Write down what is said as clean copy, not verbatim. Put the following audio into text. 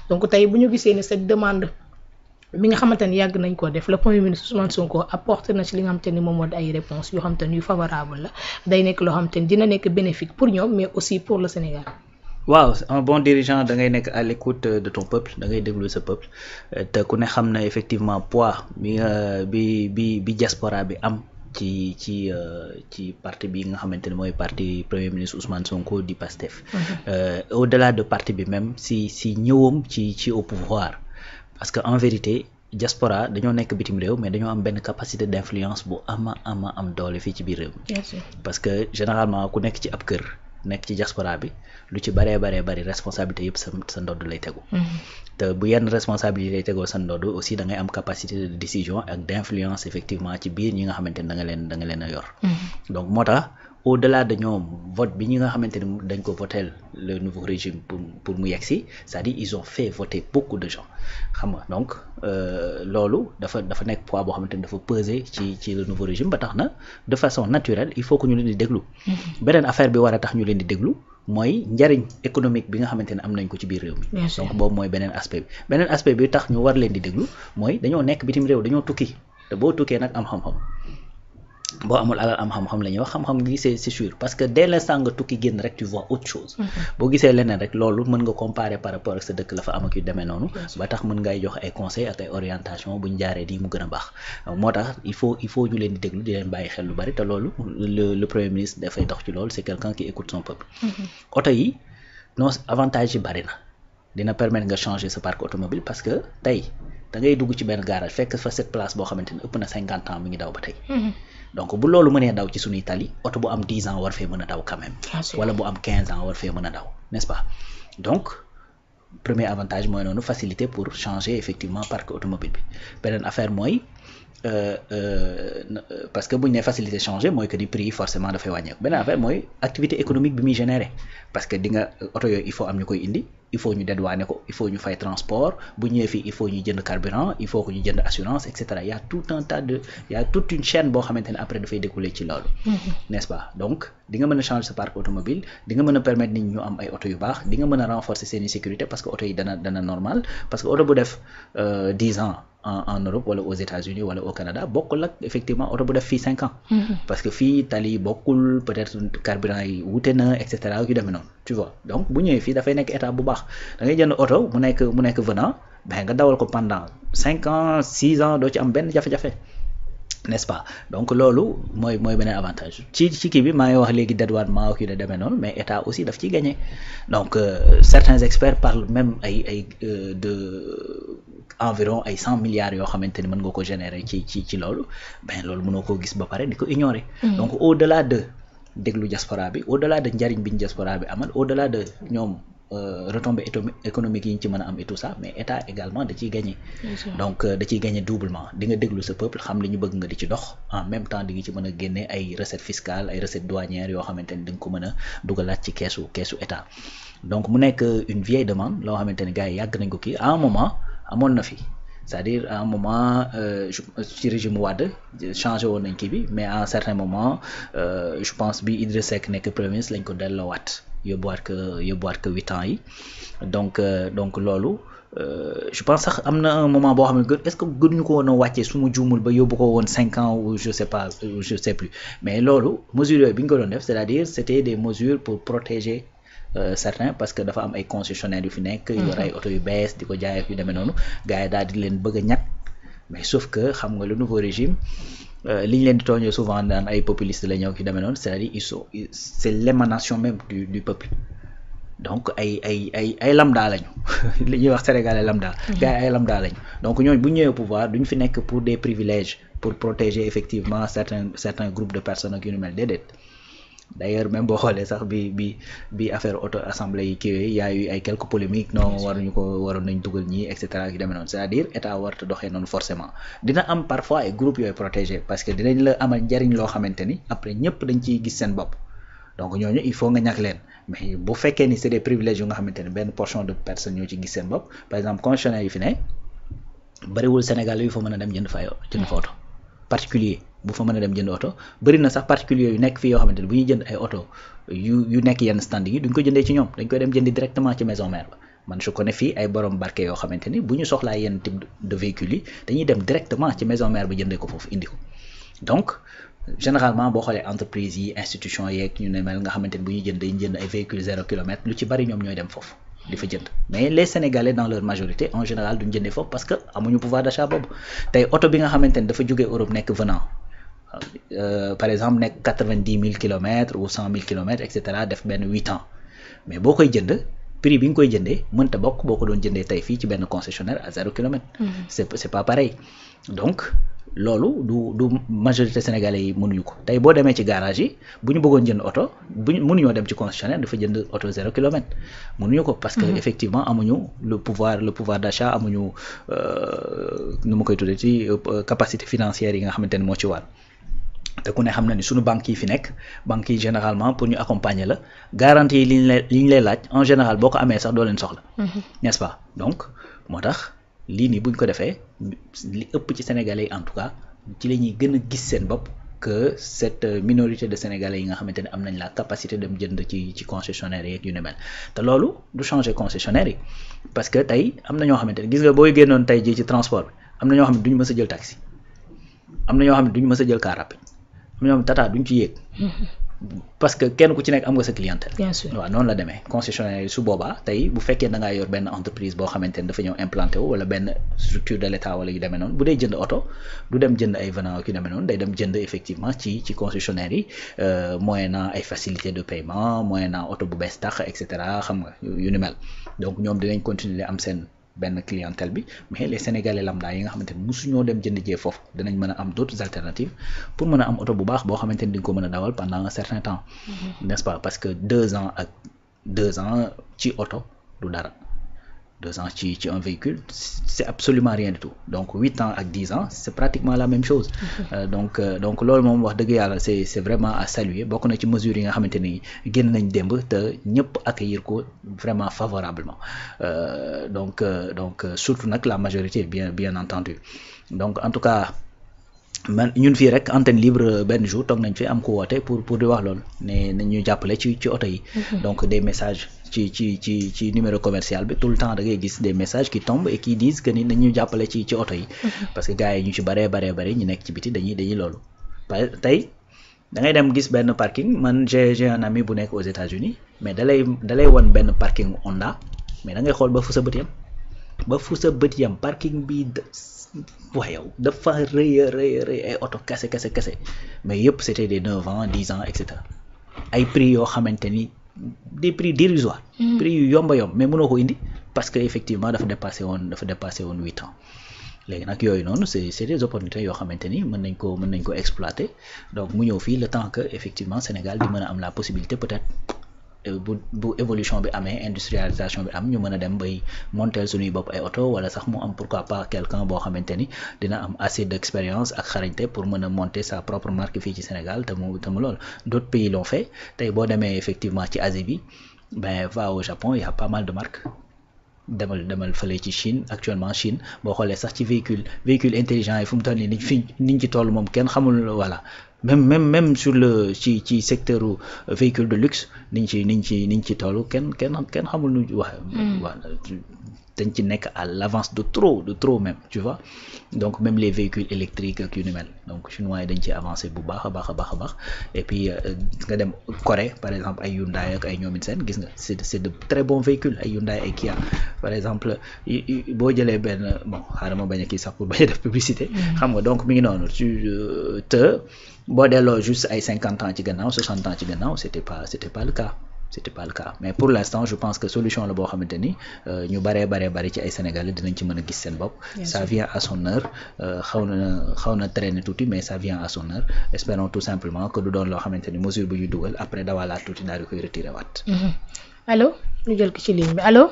donc tey bu ñu gisee ne cette demande bi nga xamante ni yàgg nañ ko def le premier ministre Ousmane Sonko apporté na ci li nga xamante ni moom moo di ay réponses yoo xamante ni yu favorable la day nekk loo xamante ni dina nekk bénéfique pour ñoom mais aussi pour le Sénégal. waaw un bon dirigeant da ngay nekk à l'écoute de ton peuple da ngay déglu sa peuple te ku ne xam na effectivement poids bi diaspora bi am ci parti bi nga xamante ne mooy parti premier ministre Ousmane Sonko di Pastef. Au-delà de parti bi même si ñëwam ci au pouvoir parce que en vérité diaspora dañoo nekk bitim réew mais dañoo am benn capacité d'influence bu am doole fii ci biir réew mi parce que généralement ku nekk ci ab kër nekk ci diaspora bi lu ci bari responsabilité yëpp sa ndodd lay tegu te bu yenn responsabilité lay tegoo sa ndodd aussi da ngay am capacité de décision ak d'influence effectivement ci biir ñi nga xamante ne da nga leen a yor donc moo tax au-delà de ñoom vote bi ñi nga xamante ne dañ ko voter le nouveau régime pour mu yegsi c'est-à-dire ils ont fait voter beaucoup de gens xam nga donc loolu dafa nekk poids boo xamante ne dafa peser ci le nouveau régime ba tax na de façon naturelle il faut que ñu leen di déglu beneen affaire bi war a tax ñu leen di déglu mooy njariñ économique bi nga xamante ne am nañ ko ci biir réew mi donc boobu mooy beneen aspect bi tax ñu war leen di déglu mooy dañoo nekk bitim réew dañoo tukki te boo tukkee nag am xam-xam boo amul alal am xam-xam la ñuy wax xam-xam gi c'est sûr parce que dès l'instant nga tukki génn rek tu vois autre chose boo gisee leneen rek loolu mën nga comparer par rapport ak sa dëkk la fa am ak yu demee noonu ba tax mën ngay jox ay conseils ak ay orientation buñ jaaree di mu gën a baax moo tax il faut ñu leen di déglu di leen bàyyi xel lu bari te loolu le premier ministre dafay dox ci loolu c'est quelqu'un qui écoute son peuple oto yi non avantage yi bari na dina permettre nga changer sa parc automobile parce que tey da ngay dugg ci benn garage fekk fa cette place boo xamante ne ëpp na 50 ans mi ngi daw ba tey donc bu loolu mënee daw ci suñuy tali oto bu am 10 ans war fee mën a daw quand même wala bu am 15 ans war fee mën a daw n'est-ce pas donc premier avantage mooy noonu facilité pour changer effectivement parc automobile bi beneen affaire mooy parce que bu ñu nee facilité changer mooy que di prix forcément dafay wàññeeku beneen affaire mooy activité économique bi muy générer parce que di nga oto yooyu il faut am ñu koy indi il faut ñu dédouaner ko il faut ñu fay transport bu ñëwee fii il faut ñu jënd carburant il faut que ñu jënd assurance et cetera il y a tout un tas de il y a toute une chaîne boo xamante ne après dafay découler ci loolu n'est-ce pas donc di nga mën a changer sa parc automobile di nga mën a permettre nit ñi ñu am ay oto yu baax di nga mën a renforcer seeni sécurité parce que oto yi dana normal parce que oto bu def 10 ans en Europe wala aux États-Unis wala au Canada bokkul ak effectivement oto bu def fii 5 ans parce que fii tali bokkul peut-être carburant yi wute na et cetera yu demee noonu tu vois donc bu ñëwee fii dafay nekk état bu baax da ngay jënd oto mu nekk venant ben nga dawal ko pendant 5 ans 6 ans doo ci am benn jafe-jafe n'est-ce pas donc loolu mooy beneen avantage ci kii bi maa ngi wax léegi dédouanement ak yu de demee noonu mais état aussi daf ciy gagné donc certains experts parlent même de environ ay 100 milliards yoo xamante ni mën nga ko générer ci loolu ben loolu mënoo koo gis ba pare di ko ignorer donc au-delà de déglu diaspora bi au-delà de njariñ bi ñu diaspora bi amal au-delà de ñoom retombées économiques yi ñu ci mën a am et tout ça mais état également da ciy gagner donc da ciy gagner doublement di nga déglu sa peuple xam li ñu bëgg nga di ci dox en même temps di nga ci mën a génne ay recettes fiscales ay recettes douanières yoo xamante ni da nga ko mën a dugalaat ci keesu état donc mu nekk une vieille demande loo xamante ni gars yi yàgg nañ ko kii à un moment amoon na fi c'est-à-dire à un moment ci régime Wade changé woon nañ kii bi mais à un certain moment je pense bi Idriss Seck nekk premier ministre lañ ko delloowaat yóbbuwaat que 8 ans yi donc loolu je pense sax am na un moment boo xam ne est-ce que gënuñu ko woon a wàccee su ma juumul ba yóbbu ko woon 5 ans ou je sais pas je sais plus mais loolu mesures yooyu bi ñu ko doon def c'est-à-dire c'était des mesures pour protéger certains parce que dafa am ay concessionnaires yu fi nekk yor ay oto yu bees di ko jaay ak yu demee noonu gars yi daal di leen bëgg a ñàkk mais sauf que xam nga le nouveau régime li ñu leen di tooñee souvent daan ay populistes la ñëw yu demee noonu c'est-à-dire c'est l'émanation même du peuple donc ay lambda lañu li ñuy wax sénégalais lambda gars yi ay lambda lañu donc ñooñu bu ñu ñëwee au pouvoir duñu fi nekk pour des privilèges pour protéger effectivement certains groupes de personnes ak yu ñu mel déedéet d'ailleurs même boo xoolee sax bi affaire auto assemblée yi kiiwee y a eu ay quelques polémiques non waroon nañ dugal ñii et cetera yu demee noonu c'est-à-dire état warta doxee noonu forcément dina am parfois ay groupes yooyu protégé parce que dinañ la amal njariñ loo xamante ni après ñëpp dañ ciy gis seen bopp donc ñooñu il faut nga ñàkk leen mais bu fekkee ni c'est des privilèges yu nga xamante ni benn portion de personnes ñoo ci gis seen bopp par exemple concessionnaire yi fi ne bariwul Sénégal yu fa mën a dem jënd fa oto particulier bu fa mën a dem jënd oto bëri na sax particulier yu nekk fii yoo xamante ne bu ñuy jënd ay oto yu nekk yenn stand yi duñ ko jëndee ci ñoom dañ koy dem jëndi directement ci maison mère ba man je connais fii ay borom barke yoo xamante ni bu ñu soxlaa yenn type de véhicules yi dañuy dem directement ci maison mère bi jëndee ko foofu indi ko donc généralement boo xoolee entreprise yi institution yeeg ñu ne mel nga xamante ni bu ñuy jënd dañuy jënd ay véhicules 0 kilomètre lu ci bari ñoom ñooy dem foofu di fa jënd mais les Sénégalais dans leur majorité en général duñ jëndee foofu parce que amuñu pouvoir d'achat boobu tey oto bi nga xamante ni dafa jógee Europe nekk venant par exemple nekk 90 000 kilomètres ou 100 000 kilomètres et cetera def benn 8 ans mais boo koy jënd prix bi nga koy jëndee mënta bokk boo ko doon jëndee tey fii ci benn concessionnaire à 0 kilomètre. c'est pas pareil donc loolu du majorité sénégalais yi mënuñu ko tey boo demee ci garage yi bu ñu bëggoon jënd oto mënuñoo dem ci concessionnaire dafa jënd oto 0 kilomètre mënuñu ko parce que effectivement amuñu le pouvoir d'achat amuñu nu ma koy tuddee ci capacité financière yi nga xamante ne moo ci war. te ku ne xam na ni suñu banques yi fi nekk banques yi généralement pour ñu accompagner la garantie yi li ñu lay laaj en général boo ko amee sax doo leen soxla n'est-ce pas donc moo tax lii nii buñ ko defee li ëpp ci sénégalais yi en tout cas ci la ñuy gën a gis seen bopp que cette minorité de sénégalais yi nga xamante ne am nañ la capacité dem jënd ci concessionnaire yi ak yu ne mel te loolu du changer concessionnaire yi parce que tey am na ñoo xamante ne gis nga booy génnoon tey jii ci transport bi am na ñoo xam ne duñu mës a jël taxi am na ñoo xam ne duñu mës a jël car rapide ñoom tata duñ ci yéeg parce que kenn ku ci nekk am nga sa clientèle. bien sûr waaw noonu la demee concessionnaire yi su boobaa tey bu fekkee da ngaa yor benn entreprise boo xamante ne dafa ñëw implanté wu wala benn structure de l'état wala yu demee noonu bu dee jënd oto du dem jënd ay venant yu demee noonu day dem jënd effectivement ci concessionnaire yi moyennant ay facilités de paiement moyennant oto bu bees tax et cetera xam nga yu ni mel donc ñoom dinañ continuer am seen benn clientèle bi mais les sénégalais lambda yi nga xamante ne musuñoo dem jënd jee foofu dinañ mën a am d'autres alternatives pour mën a am oto bu baax boo xamante ni di nga ko mën a dawal pendant un certain temps n'est-ce pas parce que 2 ans ci oto du dara 2 ans ci un véhicule c'est absolument rien du tout donc 8 ans ak 10 ans c'est pratiquement la même chose donc loolu moom wax dëgg yàlla c'est vraiment à saluer bokk na ci mesures yi nga xamante ni génn nañ démb te ñëpp accueillir ko vraiment favorablement donc surtout nag la majorité bien entendu donc en tout cas man ñun fii rek antenne libre benn jour toog nañ fi am ko woote pour di wax loolu ne nañu jàppale ci oto yi donc des messages ci numéro commercial bi tout le temps da ngay gis des messages qui tombent et qui disent que ni nañu jàppale ci oto yi parce que gars yi ñu ci baree ñu nekk ci biti dañuy loolu tey da ngay dem gis benn parking man j'ai un ami bu nekk aux États-Unis mais dalay won benn parking Honda mais da ngay xool ba fu sa bët yam parking bi waaw yow dafa rëy ay oto kese mais yëpp c'était des 9 ans 10 ans et cetera ay prix yoo xamante ni des prix dérisoires prix yu yomba mais mënoo ko indi parce que effectivement dafa dépassé woon 8 ans léegi nag yooyu noonu c'est des opportunités yoo xamante ni mën nañ ko exploiter donc mu ñëw fii le temps que effectivement Sénégal di mën a am la possibilité peut-être bu évolution bi amee industrialisation bi am ñu mën a dem bay monter suñuy bopp ay oto wala sax mu am pourquoi pas quelqu'un boo xamante ni dina am assez d'expérience ak xarañte pour mën a monter sa propre marque fii ci Sénégal te mu loolu d'autres pays l'ont fait tey boo demee effectivement ci Asie bi va au Japon il y a pas mal de marques demal fële ci Chine actuellement Chine boo xoolee sax ci véhicule intelligent yi fu mu toll nii niñ ci toll moom kenn xamul voilà même sur le ci secteur véhicule de luxe niñ ci toll kenn xamul nu wax dañ ci nekk à l'avance de trop même tu vois donc même les véhicules électriques ak yu ni mel donc chinois yi dañ ci avancé bu baax a baax et puis nga dem Corée par exemple ay Hyundai ak ay ñoomin seen gis nga c'est de très bons véhicules ay Hyundai ay Kia par exemple boo jëlee benn bon xaaral ma bañ a kii sax pour bañ a def publicité xam nga donc mi ngi noonu te boo delloo juste ay 50 ans ci gannaaw 60 ans ci gannaaw c'était pas le cas mais pour l'instant je pense que solution la boo xamante ni ñu baree ci ay Sénégalais dinañ ci mën a gis seen bopp ça vient à son heure xaw na traîner tuuti mais ça vient à son heure espérons tout simplement que du doon loo xamante ni mesure bu ñu dugal après dawalaat tuuti daal di koy retirer waat allo ñu jël ko ci ligne bi allo